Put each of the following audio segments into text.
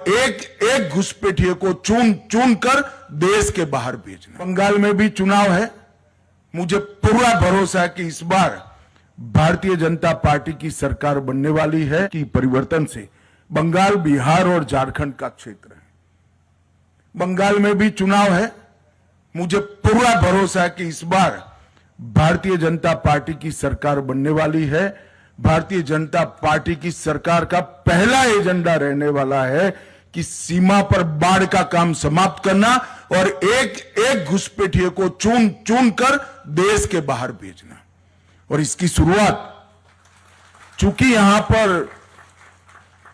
एक एक घुसपैठिए को चुन चुन कर देश के बाहर भेजना। बंगाल में भी चुनाव है। मुझे पूरा भरोसा है कि इस बार भारतीय जनता पार्टी की सरकार बनने वाली है कि परिवर्तन से बंगाल, बिहार और झारखंड का क्षेत्र है। बंगाल में भी चुनाव है। मुझे पूरा भरोसा है कि इस बार भारतीय जनता पार्टी की सरकार बनने वाली है। भारतीय जनता पार्टी की सरकार का पहला एजेंडा रहने वाला है कि सीमा पर बाढ़ का काम समाप्त करना और एक एक घुसपैठिए को चुन चुन कर देश के बाहर भेजना। और इसकी शुरुआत, चूंकि यहां पर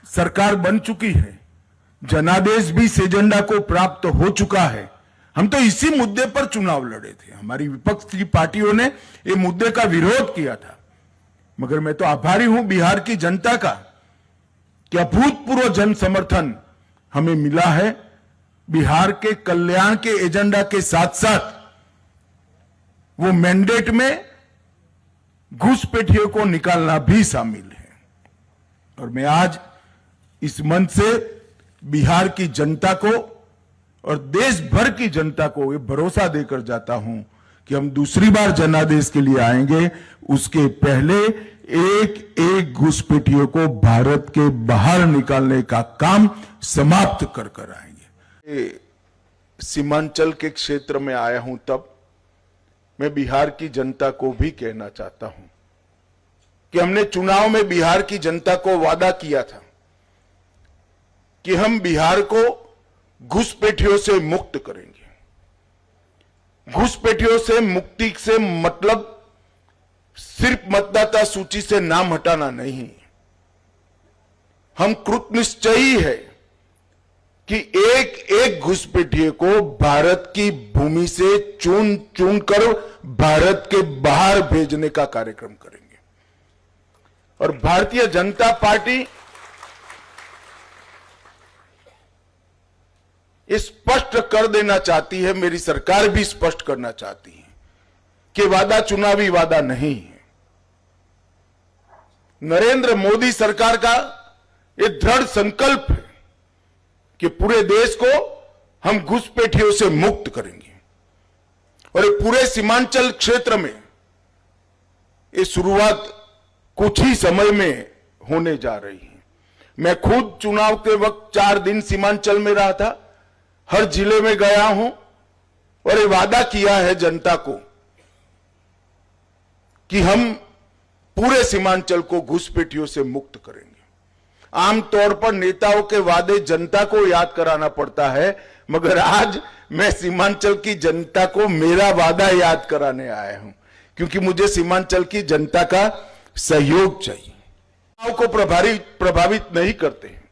सरकार बन चुकी है, जनादेश भी इस एजेंडा को प्राप्त हो चुका है। हम तो इसी मुद्दे पर चुनाव लड़े थे। हमारी विपक्ष की पार्टियों ने ये मुद्दे का विरोध किया था, मगर मैं तो आभारी हूं बिहार की जनता का कि अभूतपूर्व जन समर्थन हमें मिला है। बिहार के कल्याण के एजेंडा के साथ साथ वो मैंडेट में घुसपैठियों को निकालना भी शामिल है। और मैं आज इस मंच से बिहार की जनता को और देश भर की जनता को ये भरोसा देकर जाता हूं कि हम दूसरी बार जनादेश के लिए आएंगे। उसके पहले एक एक घुसपैठियों को भारत के बाहर निकालने का काम समाप्त कर कर आएंगे। सीमांचल के क्षेत्र में आया हूं, तब मैं बिहार की जनता को भी कहना चाहता हूं कि हमने चुनाव में बिहार की जनता को वादा किया था कि हम बिहार को घुसपैठियों से मुक्त करेंगे। घुसपैठियों से मुक्ति से मतलब सिर्फ मतदाता सूची से नाम हटाना नहीं, हम कृतनिश्चयी है कि एक एक घुसपैठिए को भारत की भूमि से चुन चुन कर भारत के बाहर भेजने का कार्यक्रम करेंगे। और भारतीय जनता पार्टी स्पष्ट कर देना चाहती है, मेरी सरकार भी स्पष्ट करना चाहती है कि वादा चुनावी वादा नहीं है। नरेंद्र मोदी सरकार का यह दृढ़ संकल्प है कि पूरे देश को हम घुसपैठियों से मुक्त करेंगे। और ये पूरे सीमांचल क्षेत्र में ये शुरुआत कुछ ही समय में होने जा रही है। मैं खुद चुनाव के वक्त 4 दिन सीमांचल में रहा था, हर जिले में गया हूं और ये वादा किया है जनता को कि हम पूरे सीमांचल को घुसपैठियों से मुक्त करेंगे। आमतौर पर नेताओं के वादे जनता को याद कराना पड़ता है, मगर आज मैं सीमांचल की जनता को मेरा वादा याद कराने आया हूं, क्योंकि मुझे सीमांचल की जनता का सहयोग चाहिए। को प्रभावित नहीं करते हैं,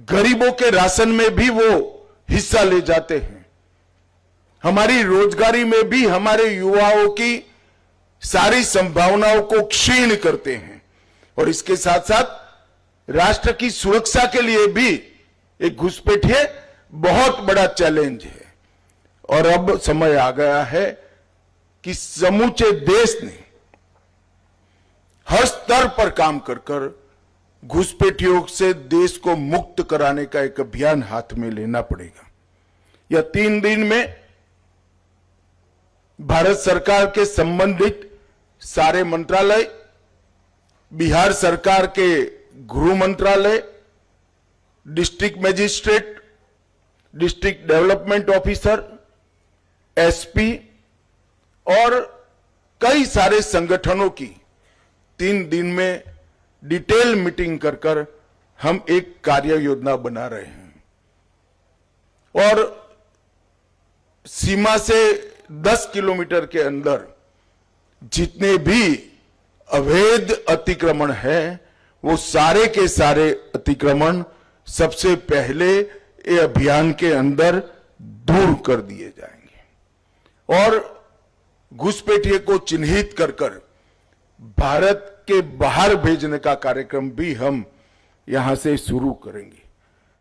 गरीबों के राशन में भी वो हिस्सा ले जाते हैं, हमारी रोजगारी में भी हमारे युवाओं की सारी संभावनाओं को क्षीण करते हैं। और इसके साथ साथ राष्ट्र की सुरक्षा के लिए भी एक घुसपैठिए बहुत बड़ा चैलेंज है। और अब समय आ गया है कि समूचे देश ने हर स्तर पर काम कर कर घुसपैठियों से देश को मुक्त कराने का एक अभियान हाथ में लेना पड़ेगा। यह 3 दिन में भारत सरकार के संबंधित सारे मंत्रालय, बिहार सरकार के गृह मंत्रालय, district magistrate, district development officer, SP और कई सारे संगठनों की 3 दिन में डिटेल मीटिंग कर कर हम एक कार्य योजना बना रहे हैं। और सीमा से 10 किलोमीटर के अंदर जितने भी अवैध अतिक्रमण हैं, वो सारे के सारे अतिक्रमण सबसे पहले ये अभियान के अंदर दूर कर दिए जाएंगे। और घुसपैठिए को चिन्हित कर कर भारत के बाहर भेजने का कार्यक्रम भी हम यहां से शुरू करेंगे।